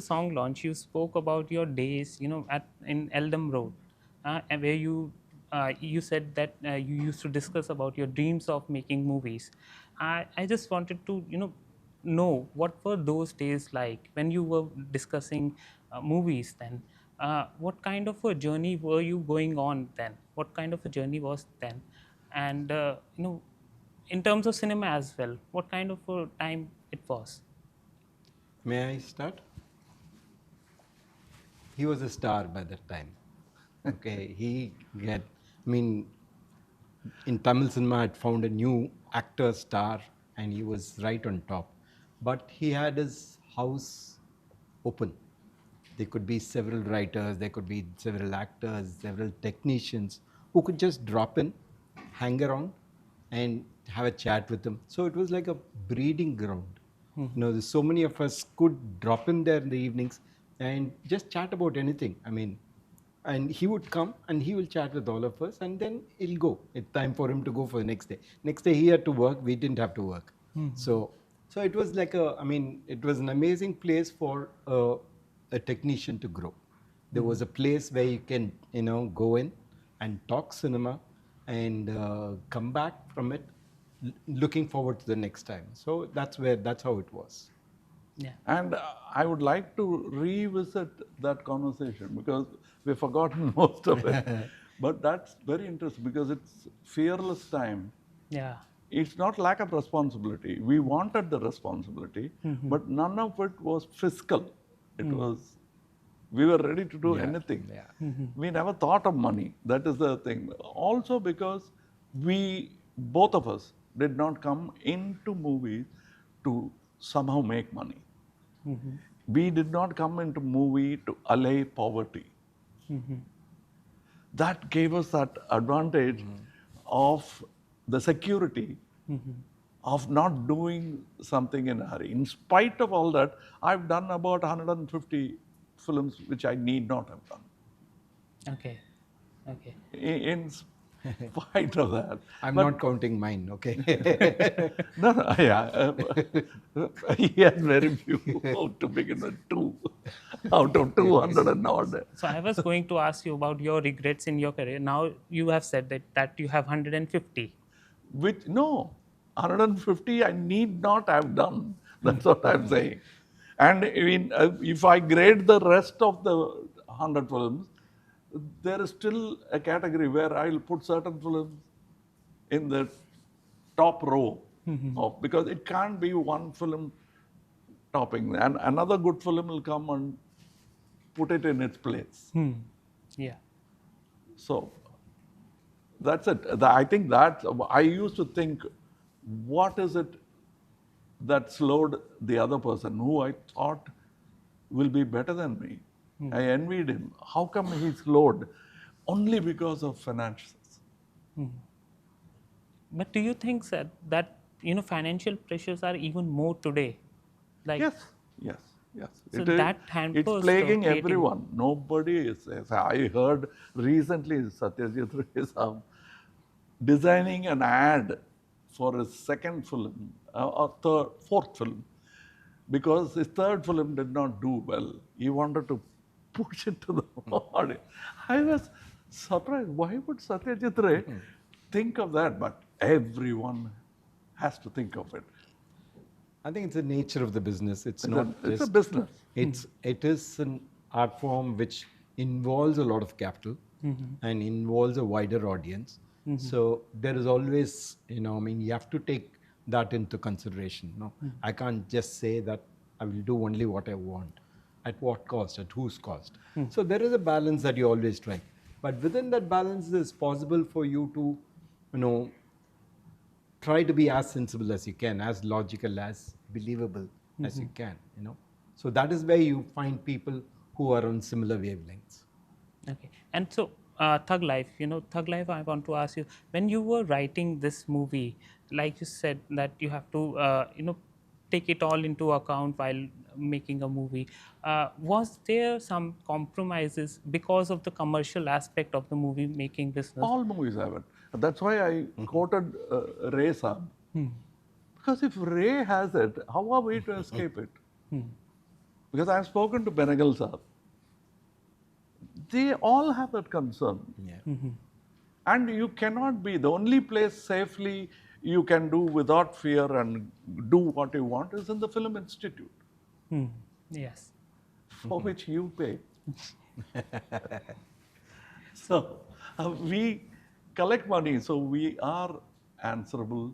song launch, you spoke about your days, in Eldam Road, and where you said that you used to discuss about your dreams of making movies. I just wanted to, know what were those days like when you were discussing movies then. What kind of a journey were you going on then? What kind of a journey was then? And in terms of cinema as well, what kind of a time it was? May I start? He was a star by that time. Okay, I mean, in Tamil cinema, had found a new actor star, and he was right on top. But he had his house open. There could be several writers, there could be several actors, several technicians who could just drop in, hang around, and have a chat with him. So it was like a breeding ground. There's so many of us could drop in there in the evenings and just chat about anything. I mean, and he would come and he will chat with all of us, and then he'll go. It's time for him to go for the next day. Next day he had to work. We didn't have to work. So it was like it was an amazing place for a technician to grow. There was a place where you can, go in and talk cinema and come back from it looking forward to the next time. So that's how it was. Yeah. And I would like to revisit that conversation because we've forgotten most of it. But that's very interesting because it's fearless time. Yeah. It's not lack of responsibility. We wanted the responsibility, but none of it was fiscal. It was, we were ready to do anything. Yeah. We never thought of money. That is the thing. Also because both of us did not come into movies to somehow make money. We did not come into movie to allay poverty. That gave us that advantage of the security of not doing something in a hurry. In spite of all that, I've done about 150 films which I need not have done. Okay. Okay. In spite of that. I'm not counting mine, okay? No, yeah. He has very few to begin with, 2 out of 200 and odd. So I was going to ask you about your regrets in your career. Now you have said that you have 150. Which, no, 150 I need not have done. That's what I'm saying. And I mean, if I grade the rest of the 100 films, there is still a category where I'll put certain films in the top row of, because it can't be one film topping, and another good film will come and put it in its place. Yeah. So that's it. I think that I used to think, what is it that slowed the other person who I thought will be better than me? I envied him. How come he slowed? Only because of financials. But do you think that financial pressures are even more today? Like, Yes. So It is, that hampers it's plaguing the creativity. everyone. Nobody is. I heard recently Satyajit Ray designing an ad for his second film or fourth film, because his third film did not do well. He wanted to push it to the audience. I was surprised. Why would Satyajit Ray think of that? But everyone has to think of it. I think it's the nature of the business. It's a business. It is an art form which involves a lot of capital and involves a wider audience. So there is always, you have to take that into consideration. I can't just say that I will do only what I want. At what cost? At whose cost? So there is a balance that you always strike. But within that balance, it's possible for you to, try to be as sensible as you can, as logical, as believable as you can, So that is where you find people who are on similar wavelengths. Okay. And so, Thug Life, Thug Life, I want to ask you, when you were writing this movie, like you said that you have to, take it all into account while making a movie. Was there some compromises because of the commercial aspect of the movie making business? All movies have it. That's why I quoted Ray Saab. Because if Ray has it, how are we to escape it? Because I've spoken to Benegal sir. They all have that concern. Yeah. And you cannot be, the only place safely you can do without fear and do what you want is in the Film Institute, Yes. for which you pay. So we collect money, so we are answerable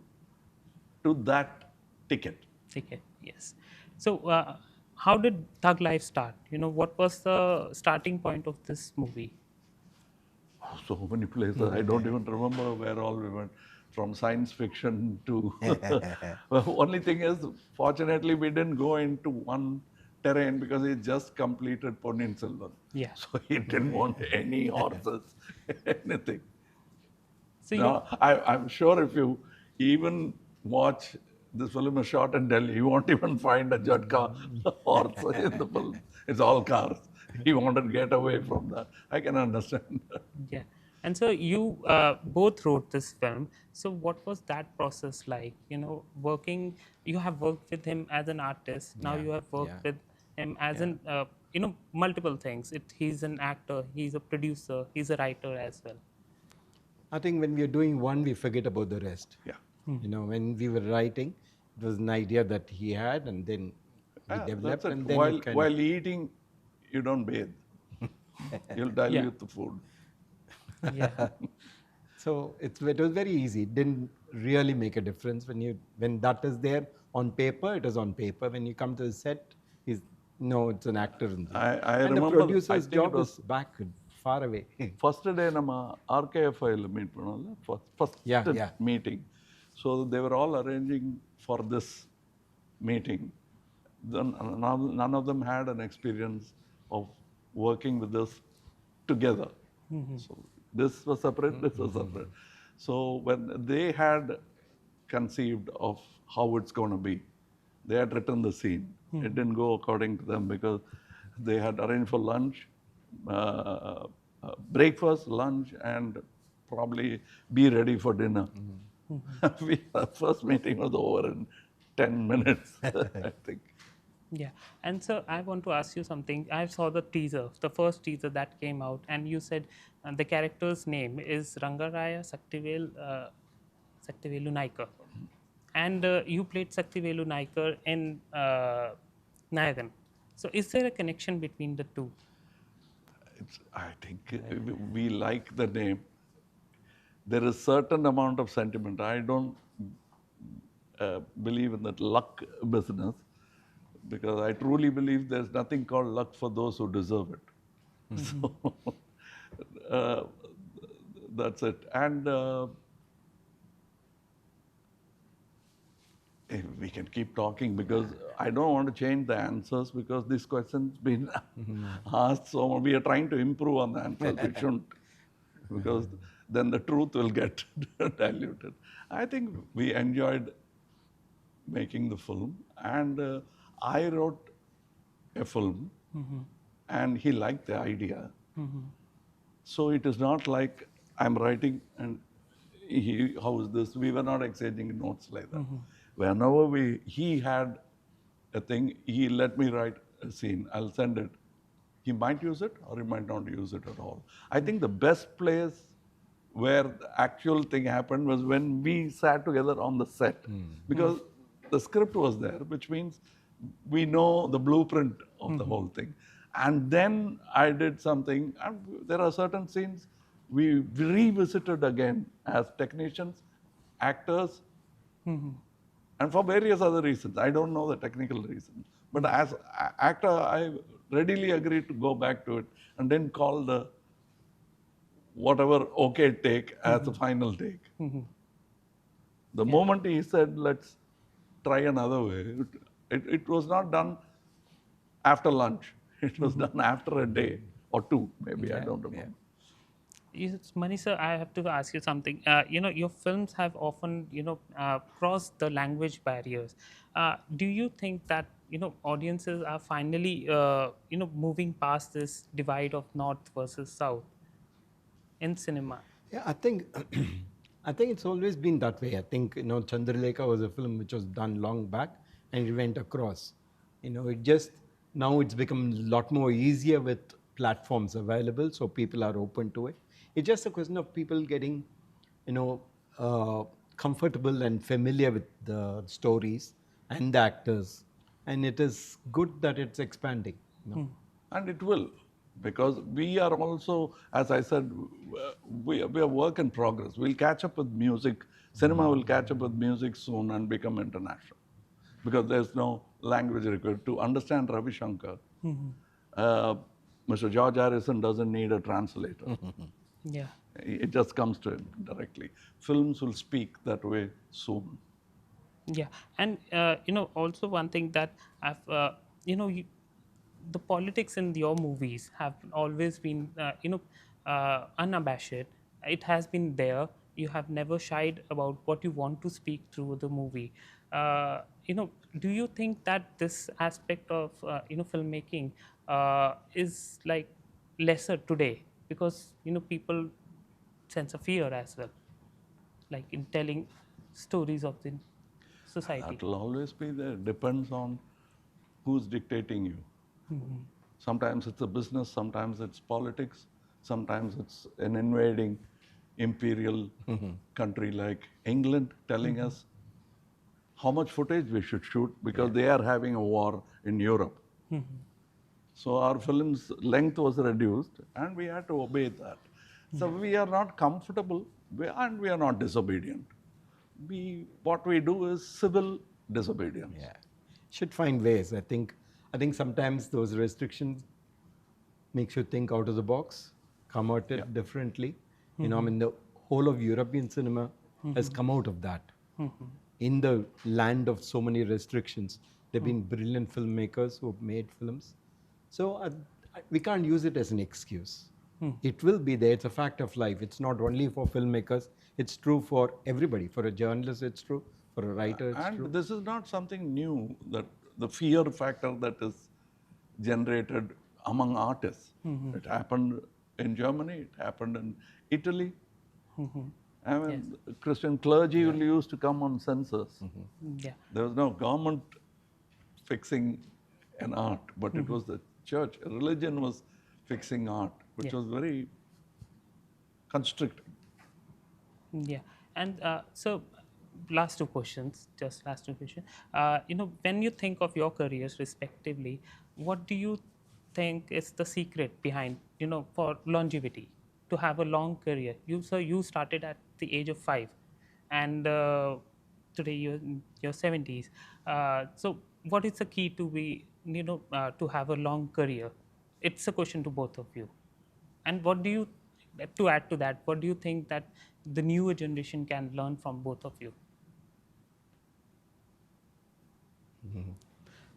to that ticket. Okay. Yes. So, how did Thug Life start? What was the starting point of this movie? So many places. I don't even remember where all we went, from science fiction to. Well, only thing is, fortunately, we didn't go into one terrain because he just completed Ponniyin Selvan. Yeah. So he didn't want any horses, anything. So Now, I'm sure if you even watch this film is shot in Delhi, you won't even find a Jhatka horse in the film. It's all cars. He wanted to get away from that. I can understand that. yeah. And so you both wrote this film. So what was that process like? Working. You have worked with him as an artist. Now Yeah, you have worked yeah, with him as yeah. an multiple things. He's an actor. He's a producer. He's a writer as well. I think when we are doing one, we forget about the rest. Yeah. When we were writing, it was an idea that he had, and then we Yeah, that's developed, it. and then it kind While eating, you don't bathe. You'll dilute the food. Yeah. So it was very easy. It didn't really make a difference when that is there on paper. It is on paper. When you come to the set, it's an actor in there. I And the remember, I producer's think it job was is back far away. first day ನಮ್ಮ RKFIL meet பண்ணோம்ல, first Yeah. meeting. So they were all arranging for this meeting. Then none of them had an experience of working with us together. So this was separate, this was separate. So when they had conceived of how it's going to be, they had written the scene. It didn't go according to them because they had arranged for lunch, breakfast, lunch, and probably be ready for dinner. Our first meeting was over in 10 minutes, I think. Yeah, and so I want to ask you something. I saw the teaser, the first teaser that came out, and you said the character's name is Rangaraya Saktivelu Naikar, and you played Saktivelu Naikar in Nayagan. So, is there a connection between the two? I think we like the name. There is certain amount of sentiment. I don't believe in that luck business because I truly believe there's nothing called luck for those who deserve it. So that's it. And we can keep talking because I don't want to change the answers because this question's been asked so much. We are trying to improve on the answers. We shouldn't because then the truth will get diluted. I think we enjoyed making the film and I wrote a film and he liked the idea. So it is not like I'm writing and how is this? We were not exchanging notes like that. Whenever he had a thing, he let me write a scene. I'll send it. He might use it or he might not use it at all. I think the best place where the actual thing happened was when we sat together on the set. Because the script was there, which means we know the blueprint of the whole thing. And then I did something, and there are certain scenes we revisited again as technicians, actors, and for various other reasons. I don't know the technical reasons. But as actor, I readily agreed to go back to it and then call the whatever okay take as the final take. The moment he said, let's try another way, it was not done after lunch. It was done after a day or two, maybe, I don't remember. Yes, Manisha, I have to ask you something. Your films have often, crossed the language barriers. Do you think that, audiences are finally, moving past this divide of North versus South in cinema? Yeah, I think I think it's always been that way. I think Chandralekha was a film which was done long back and it went across. It just Now it's become a lot more easier with platforms available, so people are open to it. It's just a question of people getting, you know, uh, comfortable and familiar with the stories and the actors, and it is good that it's expanding. You know? And it will, because we are also, as I said, we are work in progress. We'll catch up with music. Cinema will catch up with music soon and become international, because there's no language required. To understand Ravi Shankar, uh, Mr. George Harrison doesn't need a translator. Yeah. It just comes to him directly. Films will speak that way soon. Yeah, and also one thing that I've, the politics in your movies have always been, unabashed. It has been there. You have never shied about what you want to speak through the movie. Do you think that this aspect of, filmmaking is like lesser today because people sense a fear as well, like in telling stories of the society. That will always be there. Depends on who's dictating you. Sometimes it's a business, sometimes it's politics, sometimes it's an invading imperial country like England telling us how much footage we should shoot because they are having a war in Europe. So our film's length was reduced and we had to obey that. So we are not comfortable and we are not disobedient. What we do is civil disobedience. Yeah, should find ways. I think sometimes those restrictions makes you think out of the box, come at it differently. You know, I mean, the whole of European cinema has come out of that. In the land of so many restrictions, there've been brilliant filmmakers who have made films. So we can't use it as an excuse. It will be there. It's a fact of life. It's not only for filmmakers. It's true for everybody. For a journalist, it's true. For a writer, it's And true. this is not something new, that the fear factor that is generated among artists. It happened in Germany, it happened in Italy. I mean, Christian clergy will used to come on census. Yeah. There was no government fixing an art, but it was the church. Religion was fixing art, which was very constricting. Yeah, and so last two questions, just last two questions. When you think of your careers respectively, what do you think is the secret behind, for longevity, to have a long career? You started at the age of 5, and today you're in your 70s. So what is the key to be, to have a long career? It's a question to both of you. And what do you, to add to that, what do you think that the newer generation can learn from both of you?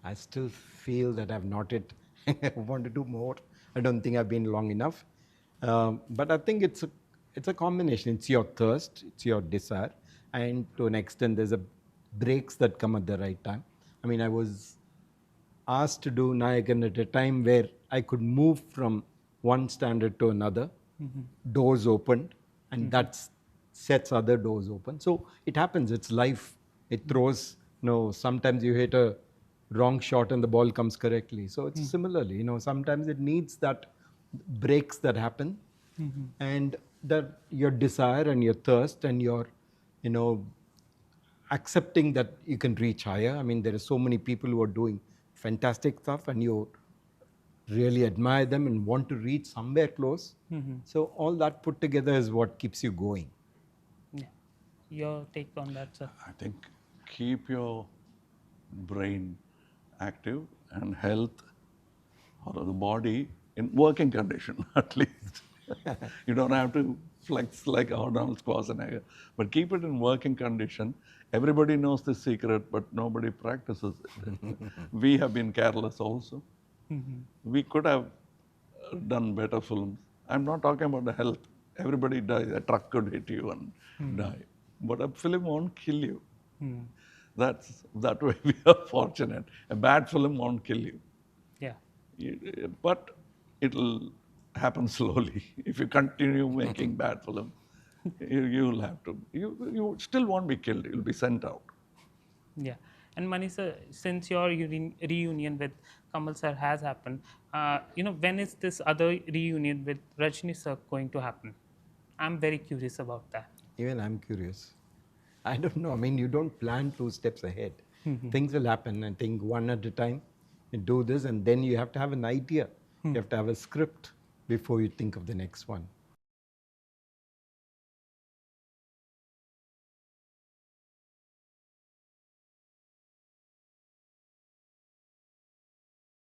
I still feel that I've not yet want to do more. I don't think I've been long enough. But I think it's a combination. It's your thirst, it's your desire, and to an extent, there's a breaks that come at the right time. I mean, I was asked to do Nayakan at a time where I could move from one standard to another. Doors opened, and that sets other doors open. So it happens. It's life. It throws. Sometimes you hit a wrong shot and the ball comes correctly. So it's similarly. Sometimes it needs that breaks that happen, and that your desire and your thirst and your, accepting that you can reach higher. I mean, there are so many people who are doing fantastic stuff, and you really admire them and want to reach somewhere close. So all that put together is what keeps you going. Yeah. Your take on that, sir? I think keep your brain active and health, or the body in working condition at least. You don't have to flex like Arnold Schwarzenegger, but keep it in working condition. Everybody knows the secret, but nobody practices it. We have been careless also. We could have done better films. I'm not talking about the health. Everybody dies. A truck could hit you and die. But a film won't kill you. That way we are fortunate. A bad film won't kill you. Yeah. But it'll happen slowly. If you continue making bad film, you'll have to. You still won't be killed. You'll be sent out. Yeah. And Manisa, since your reunion with Kamal sir has happened, when is this other reunion with Rajni sir going to happen? I'm very curious about that. Even I'm curious. I don't know. I mean, you don't plan 2 steps ahead. Things will happen. I think one at a time. You do this, and then you have to have an idea. You have to have a script before you think of the next one.